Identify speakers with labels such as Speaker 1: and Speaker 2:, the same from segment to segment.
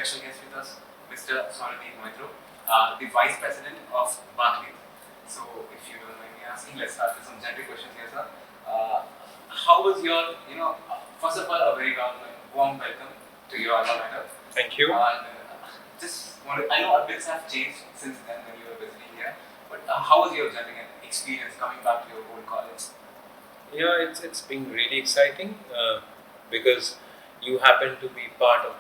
Speaker 1: special guest with us, Mr. Sauradip Moitra, the Vice President of Barclays. So, if you don't mind me asking, let's start with some generic questions here, sir. How was your, first of all, a very warm welcome to your alma mater.
Speaker 2: Thank you.
Speaker 1: I know our bits have changed since then when you were visiting here, but how was your journey and experience coming back to your old college?
Speaker 2: Yeah, it's been really exciting because you happen to be part of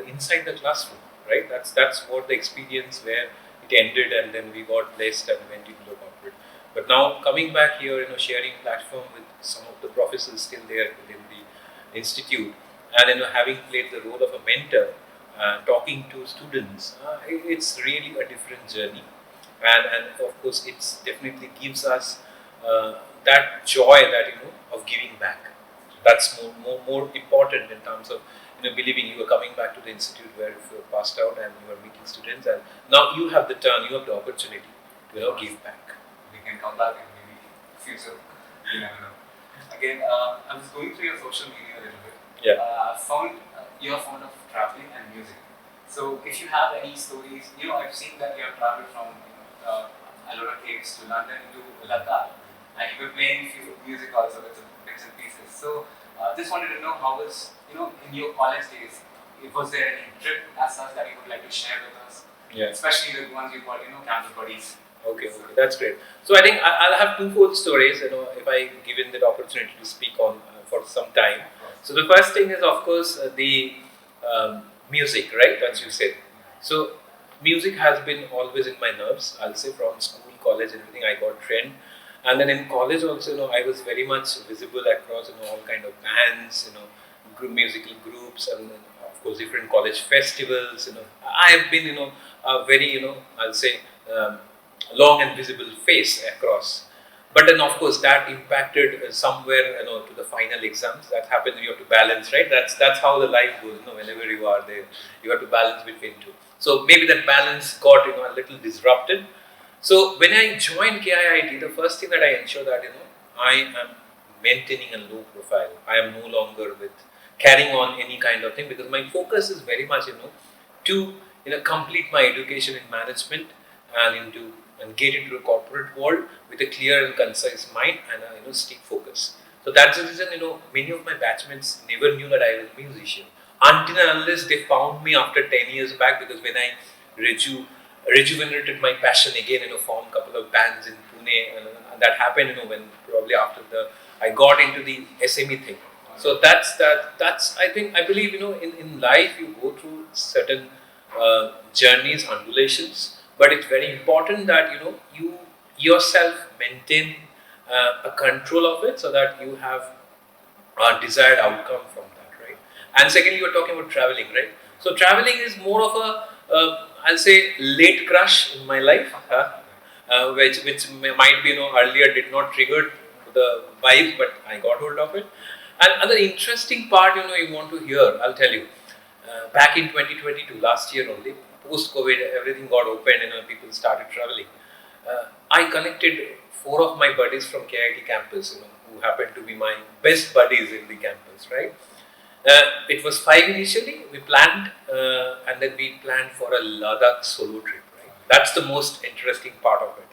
Speaker 2: inside the classroom, right? That's what the experience where it ended, and then we got blessed and went into the corporate. But now coming back here, sharing platform with some of the professors still there within the institute, and having played the role of a mentor, talking to students, it's really a different journey, and of course it's definitely gives us that joy that of giving back. That's more important in terms of believing you are coming back to the institute where you passed out and you are meeting students, and now you have the turn, you have the opportunity to give back.
Speaker 1: We can come back and maybe future. You never know. Again, I was going through your social media a little bit.
Speaker 2: Yeah.
Speaker 1: Found you're fond of traveling and music. So if you have any stories, I've seen that you have traveled from Alumni Caves to London to Ladakh, and you were playing few music also with some bits and pieces. So just wanted to know how was in your college days. Was there any trip as such that you would like to share with us?
Speaker 2: Yeah.
Speaker 1: Especially the ones you call campus buddies.
Speaker 2: Okay, that's great. So I think I'll have twofold stories. If I given that opportunity to speak on for some time. So the first thing is of course the music, right? As you said. So music has been always in my nerves. I'll say from school, college, everything I got trained, and then in college also, I was very much visible across all kind of bands, musical groups, and then, of course different college festivals. I have been a very I'll say long and visible face across. But then, of course, that impacted somewhere, to the final exams. That happens. You have to balance, right? That's how the life goes. Whenever you are there, you have to balance between two. So maybe that balance got, a little disrupted. So when I joined KIIT, the first thing that I ensure that I am maintaining a low profile. I am no longer with carrying on any kind of thing, because my focus is very much, to complete my education in management and get into the corporate world with a clear and concise mind and stick focus. So that's the reason many of my batchmates never knew that I was a musician until and unless they found me after 10 years back, because when I rejuvenated my passion again, formed a couple of bands in Pune, and that happened when probably after I got into the SME thing. So that's I believe in life you go through certain journeys, undulations. But it's very important that you yourself maintain a control of it, so that you have a desired outcome from that, right? And secondly, you were talking about traveling, right? So traveling is more of a I'll say late crush in my life, which might be earlier did not trigger the vibe, but I got hold of it. And another interesting part you want to hear, I'll tell you. Back in 2022, last year only, post-COVID, everything got open and people started traveling. I connected 4 of my buddies from KIT campus, who happened to be my best buddies in the campus, right? It was 5 initially, we planned, and then we planned for a Ladakh solo trip, right? That's the most interesting part of it.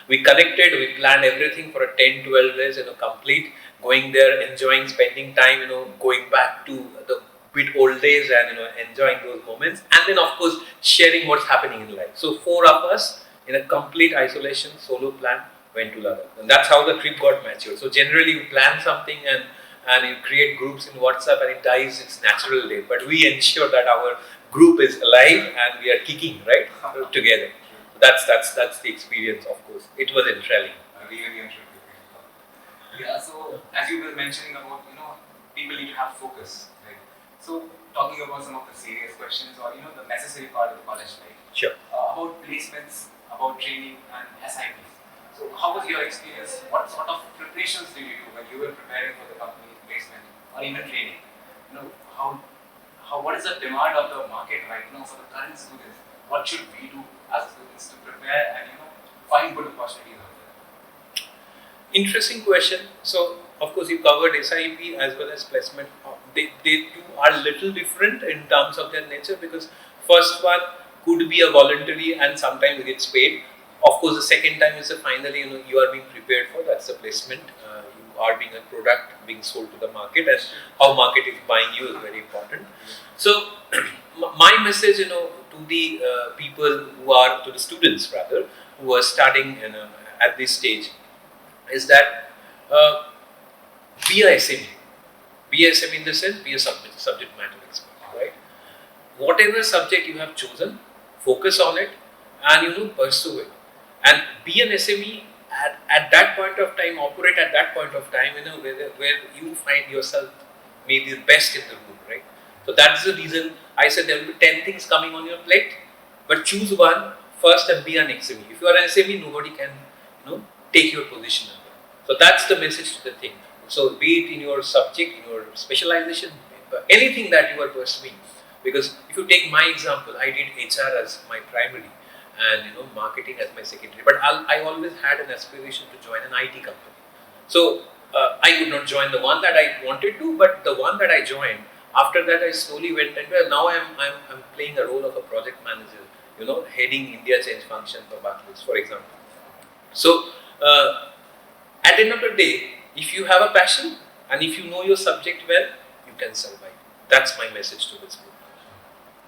Speaker 2: We connected, we planned everything for a 10-12 days, complete, going there, enjoying, spending time, going back to the bit old days and enjoying those moments, and then of course sharing what's happening in life. So 4 of us in a complete isolation solo plan went to Ladakh, and that's how the trip got matured. So generally you plan something and you create groups in WhatsApp and it dies its natural day, but we ensure that our group is alive and we are kicking right together. That's the experience. Of course it was enthralling.
Speaker 1: Really interesting. Yeah, so as you were mentioning about people need to have focus, right? So, talking about some of the serious questions or the necessary part of the college life.
Speaker 2: Sure.
Speaker 1: About placements, about training and SIPs. So, how was your experience? What sort of preparations did you do when you were preparing for the company placement or even training? What is the demand of the market right now for the current students? What should we do as students to prepare and find good opportunities out there?
Speaker 2: Interesting question. So, of course, you covered SIP as well as placement. They two are little different in terms of their nature, because First one could be a voluntary and sometimes it gets paid. Of course, the second time is finally you are being prepared for, that's the placement. You are being a product being sold to the market, and how market is buying you is very important. So my message to the people who are, to the students rather, who are starting at this stage is that be a SME. Be a SME in the sense, be a subject matter expert, right? Whatever subject you have chosen, focus on it and pursue it. And be an SME at that point of time, operate at that point of time, where you find yourself maybe the best in the room, right? So that's the reason I said there will be 10 things coming on your plate, but choose one first and be an SME. If you are an SME, nobody can take your position. So that's the message to the thing. So be it in your subject, in your specialization, anything that you are pursuing. Because if you take my example, I did HR as my primary and marketing as my secondary. But I always had an aspiration to join an IT company. So I could not join the one that I wanted to, but the one that I joined, after that I slowly went and now I'm playing a role of a project manager, heading India change function for Barclays, for example. So at the end of the day, if you have a passion and if you know your subject well, you can survive. That's my message to this group.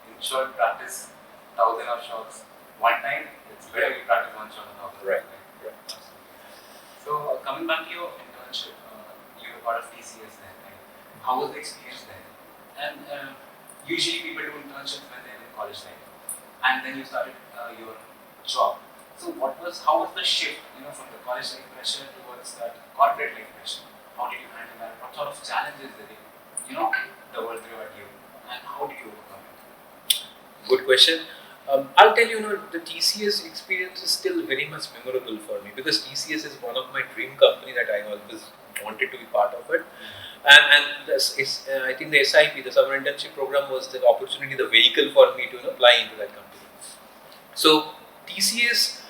Speaker 1: In short, practice 1,000 of shots one time. It's better you practice one shot 1,000.
Speaker 2: Right.
Speaker 1: So coming back to your internship, you were part of TCS then. Right? How was the experience there? And usually people do internships when they're in college life, and then you started your job. So how was the shift, from the college life pressure towards that corporate life pressure? How did you handle that? What sort of challenges did the world threw at you, and how did you overcome it?
Speaker 2: Good question. I'll tell you, the TCS experience is still very much memorable for me because TCS is one of my dream company that I always wanted to be part of it. And I think the SIP, the summer internship program, was the opportunity, the vehicle for me to apply into that company. So TCS,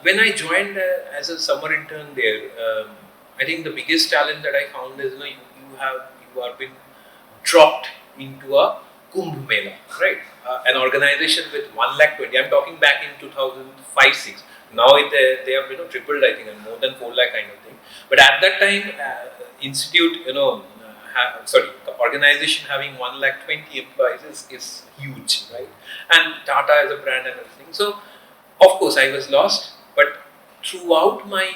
Speaker 2: when I joined as a summer intern there, I think the biggest challenge that I found is you have been dropped into a Kumbh Mela, right? An organization with 1,20,000. I'm talking back in 2005-6. Now they have tripled, I think, and more than 4 lakh kind of thing. But at that time, organization having 1,20,000 employees is huge, right? And Tata as a brand and everything. So of course I was lost, but throughout my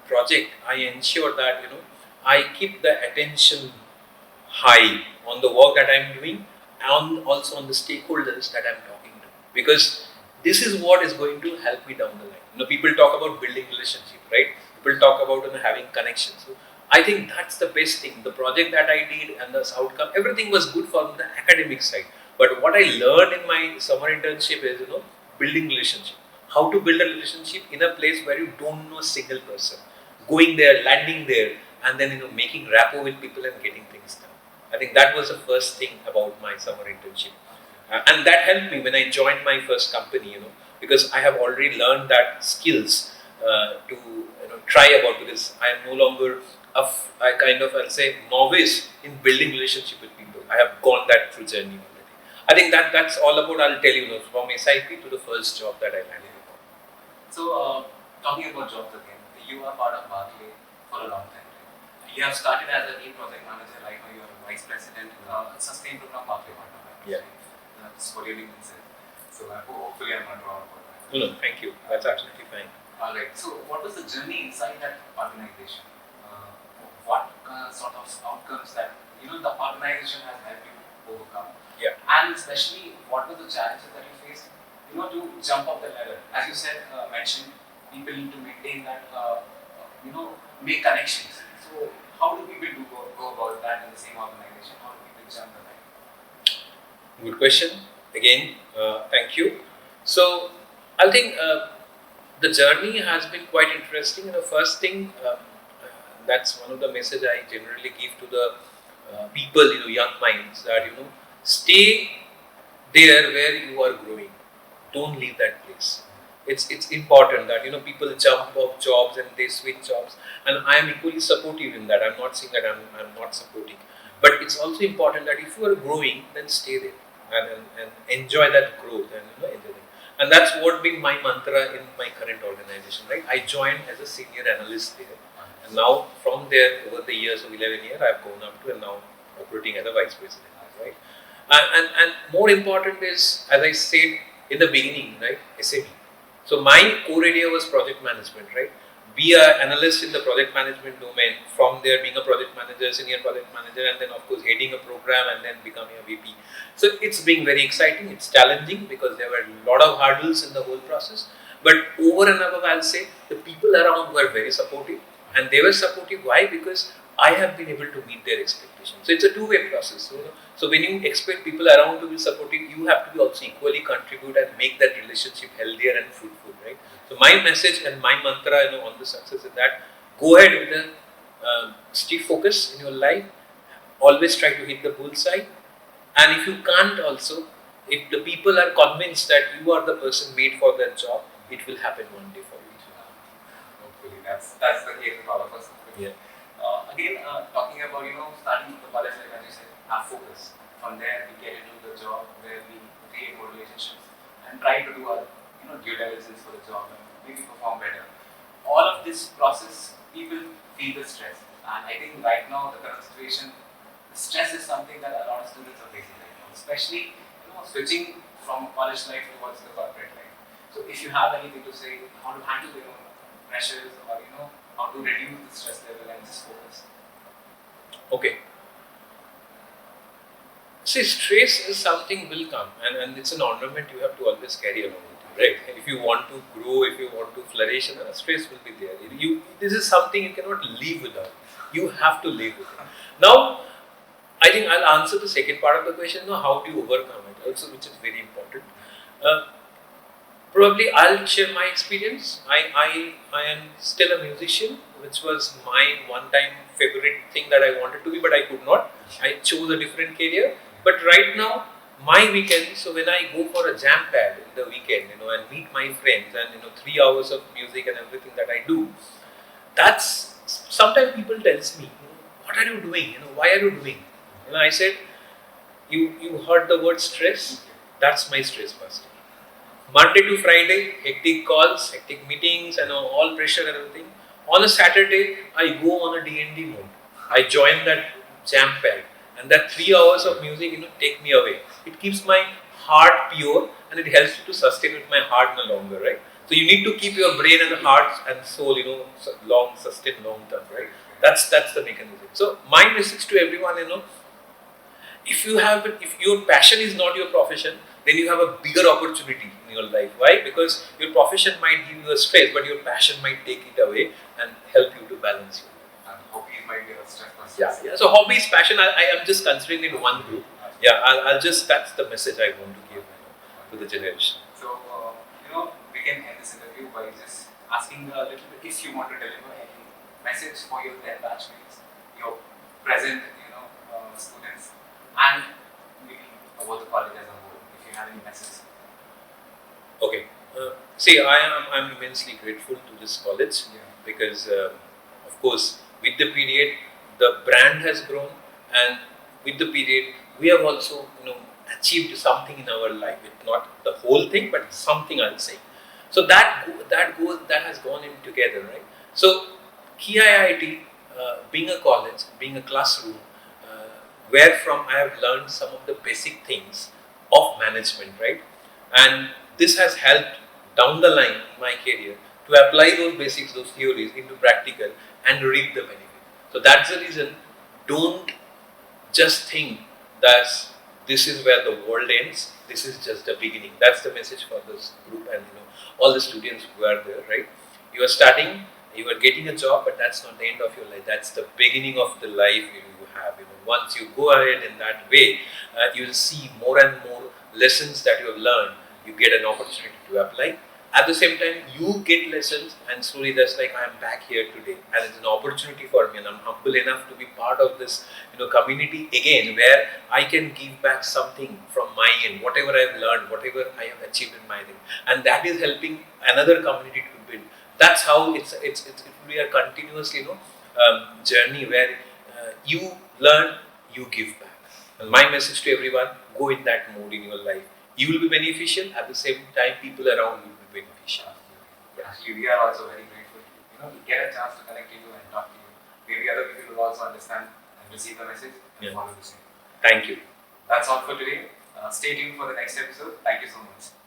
Speaker 2: project, I ensured that I keep the attention high on the work that I'm doing and also on the stakeholders that I'm talking to, because this is what is going to help me down the line. People talk about building relationship, right? People talk about having connections. So I think that's the best thing. The project that I did and the outcome, everything was good from the academic side. But what I learned in my summer internship is building relationship. How to build a relationship in a place where you don't know a single person. Going there, landing there, and then making rapport with people and getting things done. I think that was the first thing about my summer internship, and that helped me when I joined my first company. Because I have already learned that skills to try about, because I am no longer a kind of, I'll say, novice in building relationship with people. I have gone that through journey already. I think that's all about. I'll tell you, from SIP to the first job that I landed upon.
Speaker 1: So talking about jobs again, you are part of Barclays for a long time. Right? You have started as a lead project manager, right now you are vice president, sustained program Barclays.
Speaker 2: Yeah.
Speaker 1: That's what your LinkedIn said. So hopefully I'm not wrong about that.
Speaker 2: No, thank you. That's absolutely fine.
Speaker 1: Alright, so what was the journey inside that organization? What sort of outcomes that the organization has helped you overcome?
Speaker 2: Yeah.
Speaker 1: And especially, what were the challenges that you faced, to jump up the ladder? As you said, mentioned, people need to maintain that, make connections. So how do people go about that in the same organization? How do people jump the ladder?
Speaker 2: Good question. Again, thank you. So I think the journey has been quite interesting. The first thing, that's one of the message I generally give to the people, young minds, that stay there where you are growing. Don't leave that place. It's important that people jump off jobs and they switch jobs, and I am equally supportive in that. I'm not saying that I'm not supporting, but it's also important that if you are growing, then stay there. and enjoy that growth and enjoy it. And that's what been my mantra in my current organization, right? I joined as a senior analyst there, and now from there over the years of 11 years, I've gone up to and now operating as a vice president, right? And more important is, as I said in the beginning, right, SME. So my core area was project management, right? Be an analyst in the project management domain, from there being a project manager, senior project manager, and then of course heading a program and then becoming a VP. So it's been very exciting, it's challenging because there were a lot of hurdles in the whole process. But over and above, I'll say the people around were very supportive, and they were supportive. Why? Because I have been able to meet their expectations. So it's a two-way process. So when you expect people around to be supportive, you have to be also equally contribute and make that relationship healthier and fruitful, right? So my message and my mantra, on the success is that go ahead with the stiff focus in your life. Always try to hit the bullseye. And if you can't also, if the people are convinced that you are the person made for that job, it will happen one day for you.
Speaker 1: Hopefully, that's the case with all of us.
Speaker 2: Yeah.
Speaker 1: Again, talking about starting from the college life, as you said, have focus. From there, we get into the job where we create more relationships and try to do our due diligence for the job and maybe perform better. All of this process, people feel the stress, and I think right now the current situation, the stress is something that a lot of students are facing right now, especially switching from college life towards the corporate life. So if you have anything to say, how to handle pressures, or how to reduce the stress level and just focus.
Speaker 2: Okay. See, stress is something will come, and it's an ornament you have to always carry along with you, right? If you want to grow, if you want to flourish, stress will be there. This is something you cannot live without. You have to live with it. Now, I think I'll answer the second part of the question. How do you overcome it? Also, which is very important. Probably I'll share my experience. I am still a musician, which was my one-time favorite thing that I wanted to be, but I could not. I chose a different career. But right now, my weekend, so when I go for a jam pad in the weekend, and meet my friends, and 3 hours of music and everything that I do, that's sometimes people tells me, what are you doing? Why are you doing? I said, you heard the word stress? That's my stress buster. Monday to Friday, hectic calls, hectic meetings, and all pressure and everything. On a Saturday, I go on a D&D mode. I join that jam pad, and that 3 hours of music, take me away. It keeps my heart pure, and it helps you to sustain with my heart no longer, right? So you need to keep your brain and heart and soul, sustain long term, right? That's the mechanism. So my message to everyone, if your passion is not your profession, then you have a bigger opportunity in your life. Why? Because your profession might give you a stress, but your passion might take it away and help you to balance your life.
Speaker 1: And hobbies might be a stress buster.
Speaker 2: Yeah. So hobbies, passion, I am just considering in one group. Yeah, that's the message I want to give to the generation.
Speaker 1: So, we can end this interview by just asking a little bit if you want to deliver any message for your then batchmates, your present, students, and maybe about the college as a whole, if you have any messages.
Speaker 2: Okay. See, I'm immensely grateful to this college because, of course, with the period, the brand has grown, and with the period, we have also, achieved something in our life. It's not the whole thing, but something, I'll say. So that has gone in together, right? So, Key IIT, being a college, being a classroom, where from I have learned some of the basic things of management, right? And this has helped down the line in my career to apply those basics, those theories into practical and reap the benefit. So that's the reason. Don't just think that this is where the world ends. This is just the beginning. That's the message for this group and all the students who are there, right? You are starting, you are getting a job, but that's not the end of your life. That's the beginning of the life you have. Once you go ahead in that way, you will see more and more lessons that you have learned. You get an opportunity to apply. At the same time, you get lessons, and slowly that's like I am back here today, and it's an opportunity for me, and I'm humble enough to be part of this, community again, where I can give back something from my end, whatever I have learned, whatever I have achieved in my life, and that is helping another community to build. That's how it will be a continuous, journey where you learn, you give back. And my message to everyone: go in that mode in your life. You will be beneficial, at the same time people around you will be beneficial.
Speaker 1: Actually, we are also very grateful. We get a chance to connect to you and talk to you. Maybe other people will also understand and receive the message and follow the same.
Speaker 2: Thank you.
Speaker 1: That's all for today. Stay tuned for the next episode. Thank you so much.